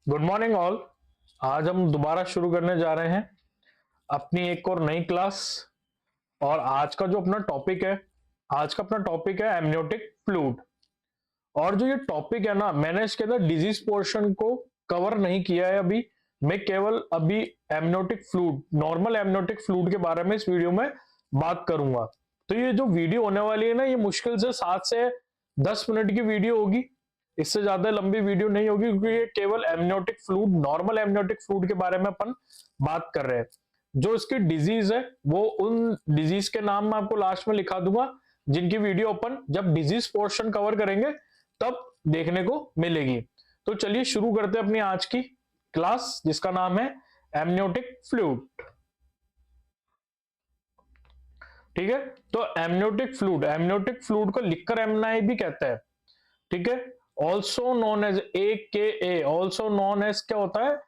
Good morning all. आज हम दोबारा शुरू करने जा रहे हैं अपनी एक और नई क्लास। और आज का जो अपना टॉपिक है, आज का अपना टॉपिक है एमनियोटिक फ्लूइड। और जो ये टॉपिक है ना, मैंने इसके अंदर डिजीज पोर्शन को कवर नहीं किया है अभी। मैं केवल अभी amniotic fluid, normal amniotic fluid के बारे में इस वीडियो में बात करूंगा। तो ये जो वीडियो होने वाली है ना, ये मुश्किल से 7 से 10 मिनट की वीडियो होगी। इससे ज्यादा लंबी वीडियो नहीं होगी, क्योंकि ये केवल amniotic fluid, normal amniotic fluid के बारे में अपन बात कर रहे हैं। जो इसकी डिजीज है, वो उन डिजीज के नाम मैं आपको लास्ट में लिखा दूंगा, जिनकी वीडियो अपन जब डिजीज पोर्शन कवर करेंगे तब देखने को मिलेगी। तो चलिए शुरू करते हैं अपनी आज की क्लास, जिसका नाम है एमनियोटिक फ्लूइड। ठीक है, तो एमनियोटिक फ्लूइड को लिक्कर एमनाई भी कहते हैं। ठीक है, also known as a, also known as क्या होता है,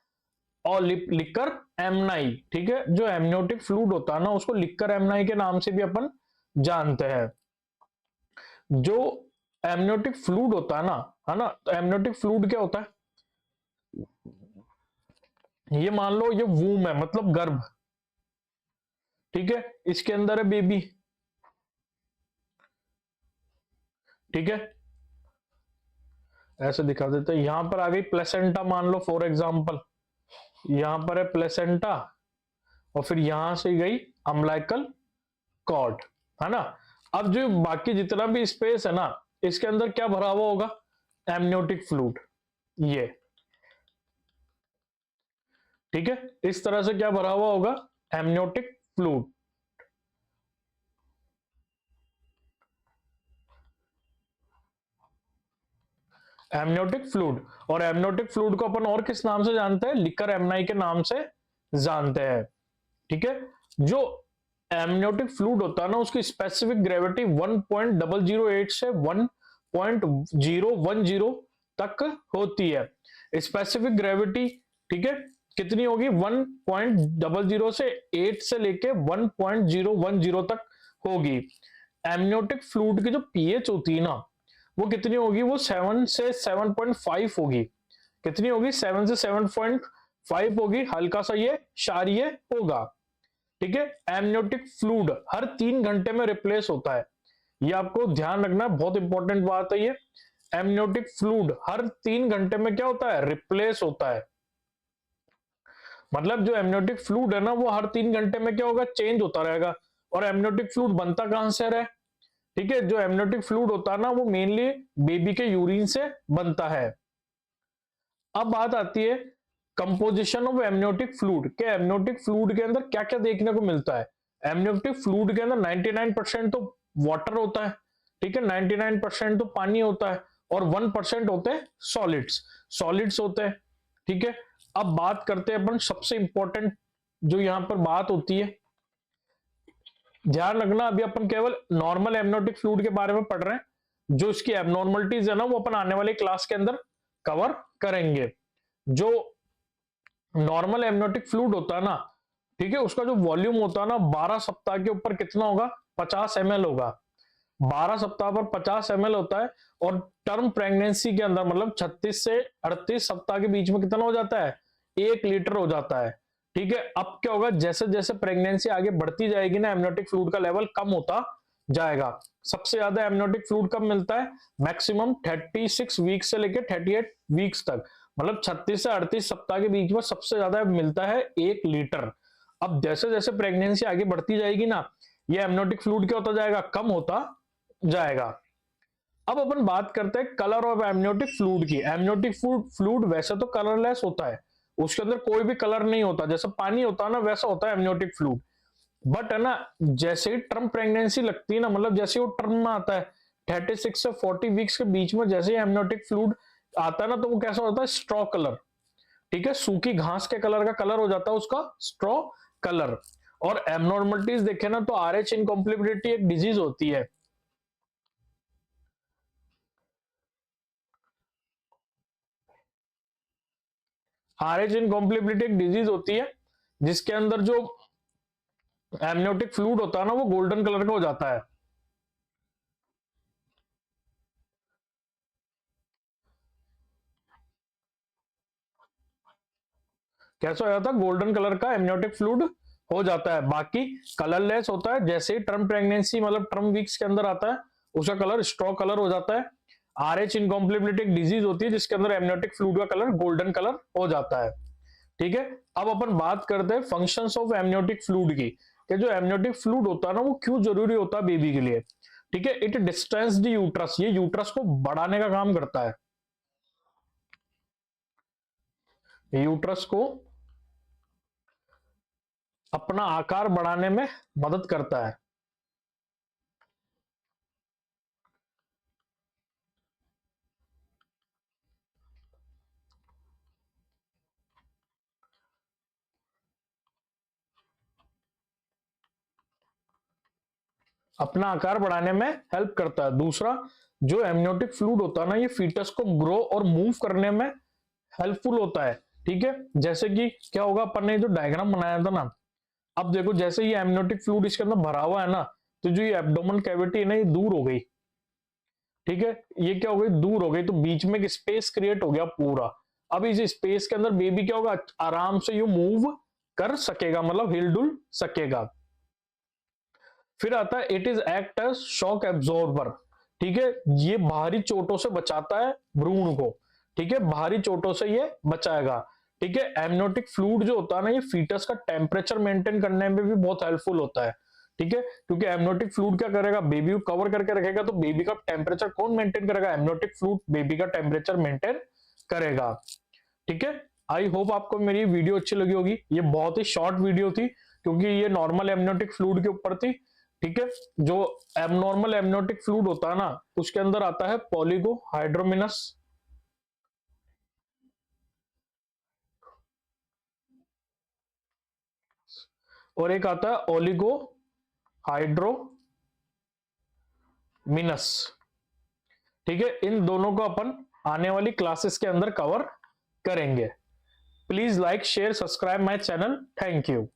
और लिक्कर एमनाई। ठीक है, जो एमनियोटिक फ्लूइड होता है ना, उसको लिक्कर एमनाई के नाम से भी अपन जानते हैं। जो एमनियोटिक फ्लूइड होता है ना, तो एमनियोटिक फ्लूइड क्या होता है, ये मान लो ये वूम है, मतलब गर्भ। ठीक है, इसके अंदर है बेबी। ठीक है, ऐसे दिखा देते हैं। यहां पर आ गई प्लेसेंटा, मान लो फॉर एग्जांपल, यहां पर है प्लेसेंटा, और फिर यहां से गई अम्बिलिकल कॉर्ड, है ना। अब जो बाकी जितना भी स्पेस है ना, इसके अंदर क्या भरा हुआ होगा, एमनियोटिक फ्लूइड। ये ठीक है, इस तरह से क्या भरा हुआ होगा, एमनियोटिक फ्लूइड। एमनियोटिक फ्लूइड, और एमनियोटिक फ्लूइड को अपन और किस नाम से जानते हैं, लिकर एमनाई के नाम से जानते हैं। ठीक है, जो एमनियोटिक फ्लूइड होता है ना, उसकी स्पेसिफिक ग्रेविटी 1.008 से 1.010 तक होती है। स्पेसिफिक ग्रेविटी, ठीक है, कितनी होगी, 1.00 से 8 से लेके 1.010 तक होगी। एमनियोटिक फ्लूइड की जो पीएच होती है ना, वो कितनी होगी, वो 7 से 7.5 होगी। कितनी होगी, 7 से 7.5 होगी। हल्का सा ये क्षारीय होगा। ठीक है, एमनियोटिक फ्लूइड हर 3 घंटे में रिप्लेस होता है। ये आपको ध्यान रखना, बहुत इंपॉर्टेंट बात है ये। एमनियोटिक फ्लूइड हर 3 घंटे में क्या होता है, रिप्लेस होता है। मतलब जो एमनियोटिक फ्लूइड है ना, वो हर 3 घंटे में क्या होगा, चेंज होता रहेगा। और एमनियोटिक फ्लूइड बनता कहां से है, ठीक है, जो एमनियोटिक फ्लूइड होता है ना, वो मेनली बेबी के यूरिन से बनता है। अब बात आती है कंपोजिशन ऑफ एमनियोटिक फ्लूइड के। एमनियोटिक फ्लूइड के अंदर क्या क्या देखने को मिलता है। एमनियोटिक फ्लूइड के अंदर 99% तो वाटर होता है। ठीक है, 99% तो पानी होता है, और 1% होते हैं सॉलिड्स, सॉलिड्स होते हैं। ठीक है, अब बात करते हैं अपन सबसे इंपॉर्टेंट जो यहां पर बात होती है, ध्यान रखना, अभी अपन केवल नॉर्मल एमनियोटिक फ्लूइड के बारे में पढ़ रहे हैं। जो इसकी एबनॉर्मलिटीज है ना, वो अपन आने वाले क्लास के अंदर कवर करेंगे। जो नॉर्मल एमनियोटिक फ्लूइड होता है ना, ठीक है, उसका जो वॉल्यूम होता है ना, 12 सप्ताह के ऊपर कितना होगा, 50 ml होगा। 12 सप्ताह पर 50 ml होता है। और टर्म प्रेगनेंसी के अंदर, मतलब 36 से 38 सप्ताह के बीच में कितना हो जाता है, 1 लीटर हो जाता है। ठीक है, अब क्या होगा, जैसे जैसे प्रेगनेंसी आगे बढ़ती जाएगी ना, एमनियोटिक फ्लूइड का लेवल कम होता जाएगा। सबसे ज्यादा एमनियोटिक फ्लूइड कब मिलता है, मैक्सिमम 36 वीक से लेकर 38 वीक्स तक, मतलब 36 से 38 सप्ताह के बीच में सबसे ज्यादा मिलता है 1 लीटर। अब जैसे जैसे प्रेगनेंसी आगे बढ़ती जाएगी ना, ये एमनियोटिक फ्लूइड क्या होता जाएगा, कम होता जाएगा। अब अपन बात करते हैं कलर ऑफ एमनियोटिक फ्लूइड की। एमनियोटिक फ्लूइड वैसे तो कलरलेस होता है, उसके अंदर कोई भी कलर नहीं होता, जैसे पानी होता है ना, वैसा होता है एमनियोटिक फ्लूइड। बट है ना, जैसे ही टर्म प्रेगनेंसी लगती है ना, मतलब जैसे वो टर्म में आता है 36 से 40 वीक्स के बीच में, जैसे ही एमनियोटिक फ्लूइड आता है ना, तो वो कैसा होता है, स्ट्रॉ कलर। ठीक है, सूखी घास के कलर का कलर हो जाता है उसका, स्ट्रॉ कलर। और एबनॉर्मलिटीज देखे ना, तो आरएच इनकॉम्प्लेबिलिटी एक डिजीज होती है। आरएच इनकॉम्प्लेबिलिटी एक डिजीज होती है, जिसके अंदर जो एमनियोटिक फ्लूइड होता है ना, वो गोल्डन कलर का हो जाता है। कैसा हो जाता है, गोल्डन कलर का एमनियोटिक फ्लूइड हो जाता है। बाकी कलरलेस होता है, जैसे ही टर्म प्रेगनेंसी मतलब टर्म वीक्स के अंदर आता है उसका कलर स्ट्रॉ कलर हो जाता है। RH इनकॉम्प्लेबिलिटी एक डिजीज होती है जिसके अंदर एमनियोटिक फ्लूइड का कलर गोल्डन कलर हो जाता है। ठीक है, अब अपन बात करते हैं फंक्शंस ऑफ एमनियोटिक फ्लूइड की, कि जो एमनियोटिक फ्लूइड होता है ना वो क्यों जरूरी होता है बेबी के लिए। ठीक है, इट डिस्टेंस द यूट्रस, ये यूट्रस को बढ़ाने का काम करता है, यूट्रस को अपना आकार बढ़ाने में मदद करता है। अपना आकार बढ़ाने में हेल्प करता है। दूसरा, जो एमनियोटिक फ्लूइड होता है ना ये फीटस को ग्रो और मूव करने में हेल्पफुल होता है। ठीक है, जैसे कि क्या होगा, अपन ने जो डायग्राम बनाया था ना, अब देखो जैसे ये एमनियोटिक फ्लूइड इसके अंदर भरा हुआ है ना, तो जो ये एब्डोमेन कैविटी है ना ये दूर हो गई। ठीक है, ये क्या हो गई, दूर हो गई, तो बीच में एक स्पेस क्रिएट हो गया पूरा। अब इस स्पेस के अंदर बेबी क्या होगा, आराम से ये मूव कर सकेगा, मतलब हिल डुल सकेगा। फिर आता है it is act as shock absorber. ठीक है, ये बाहरी चोटों से बचाता है भ्रूण को। ठीक है, बाहरी चोटों से ये बचाएगा। ठीक है, एमनियोटिक फ्लूइड जो होता है ना ये फीटस का टेम्परेचर मेंटेन करने में भी बहुत हेल्पफुल होता है। ठीक है, क्योंकि एमनियोटिक फ्लूइड क्या करेगा, बेबी को कवर करके रखेगा, तो बेबी का टेम्परेचर कौन मेंटेन करेगा, एमनियोटिक फ्लूइड बेबी का टेम्परेचर मेंटेन करेगा। ठीक है, आई होप आपको मेरी वीडियो अच्छी लगी होगी। ये बहुत ही शॉर्ट वीडियो थी क्योंकि ये नॉर्मल एमनियोटिक फ्लूइड के ऊपर थी। ठीक है, जो एबनॉर्मल एमनियोटिक फ्लूइड होता है ना उसके अंदर आता है पॉलिगो हाइड्रोमिनस, और एक आता है ओलिगो हाइड्रोमिनस। ठीक है, इन दोनों को अपन आने वाली क्लासेस के अंदर कवर करेंगे। Please like share subscribe my channel. Thank you.